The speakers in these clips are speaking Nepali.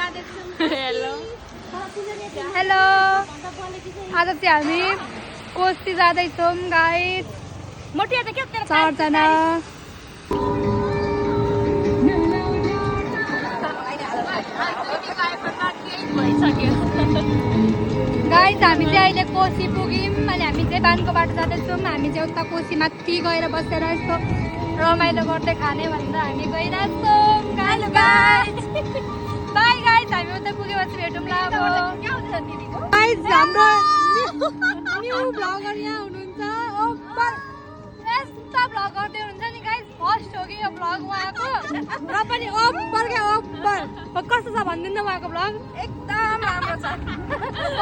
हेलो हेलो आज चाहिँ हामी कोसी जाँदैछौँ गाइस चारजना गाइस हामी चाहिँ अहिले कोसी पुग्यौँ अनि हामी चाहिँ बानको बाटो जाँदैछौँ हामी चाहिँ उता कोसी माथि गएर बसेर यस्तो रमाइलो गर्दै खाने भनेर हामी गइरहेछौँ गाइस बाई गाइस हामी उता पुगेपछि भेटौँला अब गाइस हाम्रो न्यू ब्लगर यहाँ हुनुहुन्छ ओपर यस्ता ब्लग गर्दै हुनुहुन्छ नि गाइस फर्स्ट हो कि यो ब्लग उहाँको र पनि ओपर क्या ओपर कस्तो छ भनिदिनु न उहाँको ब्लग एकदम राम्रो छ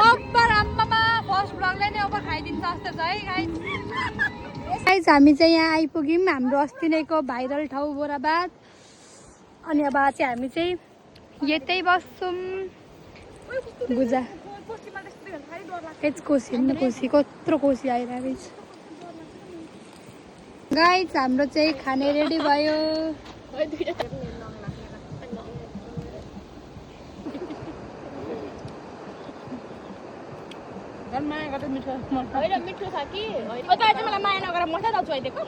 ओपर आम्मामा फर्स्ट ब्लगले नै ओपर खाइदिन्छ जस्तो छ है गाइस गाइस हामी चाहिँ यहाँ आइपुग्यौँ हाम्रो अस्ति नैको भाइरल ठाउँ बोराबाद अनि अब चाहिँ हामी चाहिँ यतै बस्छौँ बुझा कोसी न कोसी कत्रो कोसी आइरहेको छ गाइस हाम्रो चाहिँ खाने रेडी भयो मिठो छ कि मलाई माया नगर मसला दाउ चुहाइदिएको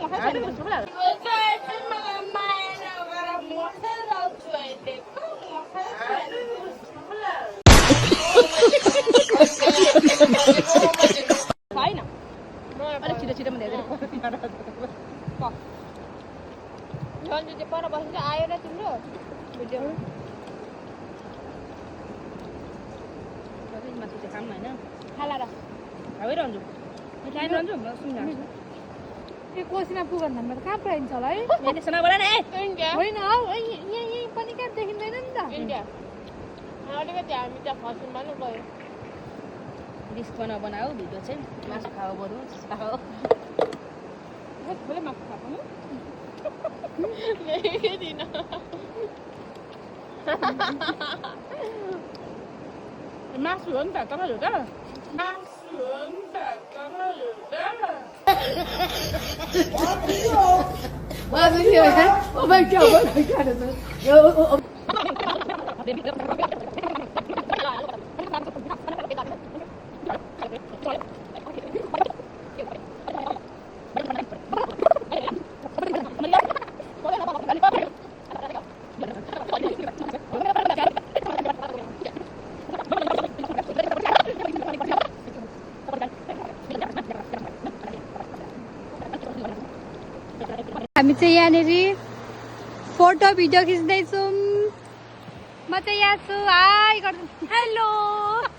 छिटो छिटो पर बसेर आयो र तिम्रो भिडियो काम होइन खाला र खाइरहन्छु त्यो कोसीमा पुगेन भने कहाँ पुऱ्याइन्छ होला है होइन हौ यहीँ पनि कहाँ देखिँदैन नि त अलिकति हामी त्यहाँ फर्स्टमा नै गयो डिस्को नबनाऊ भिडियो चाहिँ मासु खाऊ बरु खाऊ मासु खाएको मासु हो नि त तपाईँहरू त हामी चाहिँ यहाँनिर फोटो भिडियो खिच्दैछौँ म चाहिँ यहाँ छु हाई गर्नु हेलो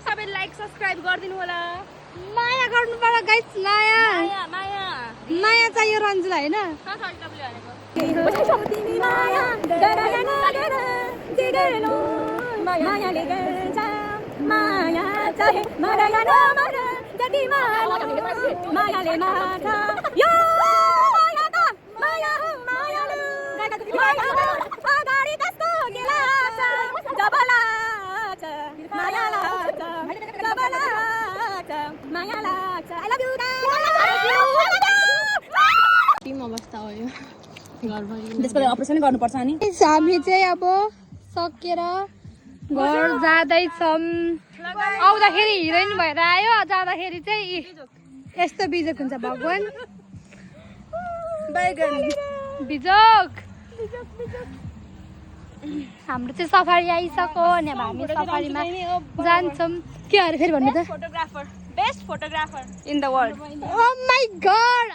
सबै लाइक सब्सक्राइब गरिदिनु होला माया गर्नु पर्छ गाइस माया चाहियो रन्जुलाई होइन अपरेसन गर्नुपर्छ नि हामी चाहिँ अब सकेर घर जाँदैछौँ आउँदाखेरि हिरोइन भएर आयो जाँदाखेरि चाहिँ यस्तो बिजोक हुन्छ भगवान बिजोक हाम्रो चाहिँ सफारी आइसक्यो अनि अब हामी सफारीमा जान्छौँ के अरे फेरि भन्नु त best photographer in the world oh my god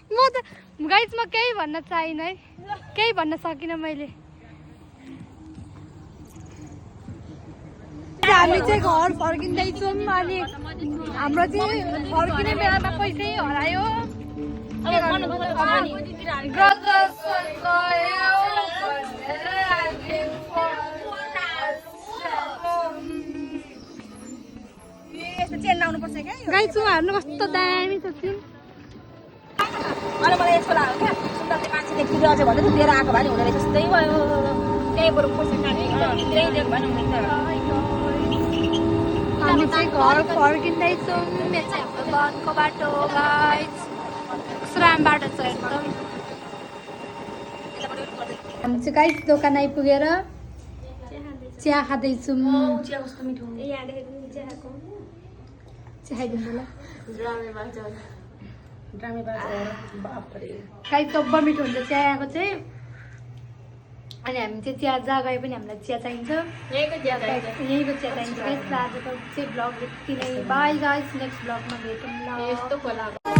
म त गाइस म केही भन्न चाहिनँ है केही भन्न सकिनँ मैले हामी चाहिँ घर फर्किँदैछौँ अनि हाम्रो चाहिँ फर्किने बेलामा पैसै हरायो गाइस उहाँहरू कस्तो दामी छ मलाई यस्तो लाग्यो क्या सुन्दर चाहिँ मान्छे देखिदियो अझ भन्दै लिएर आएको भए नि हुँदो रहेछ जस्तै भयो त्यही बरु पैसा काट्ने त्यही दिएको भए नि हुँदैन हामी चाहिँ घर फर्किँदैछौँ यो चाहिँ हाम्रो बनको बाटो गाइस सुराम बाटो छ एकदम हामी चाहिँ गाइस दोकान आइपुगेर चिया खाँदैछौँ। चिया कस्तो मिठो चिया खाइदिनु ल। गाई जब्बर मिठो हुन्छ चियाको चाहिँ। अनि हामी चाहिँ चिया जहाँ गए पनि हामीलाई चिया चाहिन्छ। यहीँको चिया चाहिन्छ गाइस। आजको चाहिँ ब्लग यति नै। बाई गाइस, नेक्स्ट ब्लगमा भेटौँ ल।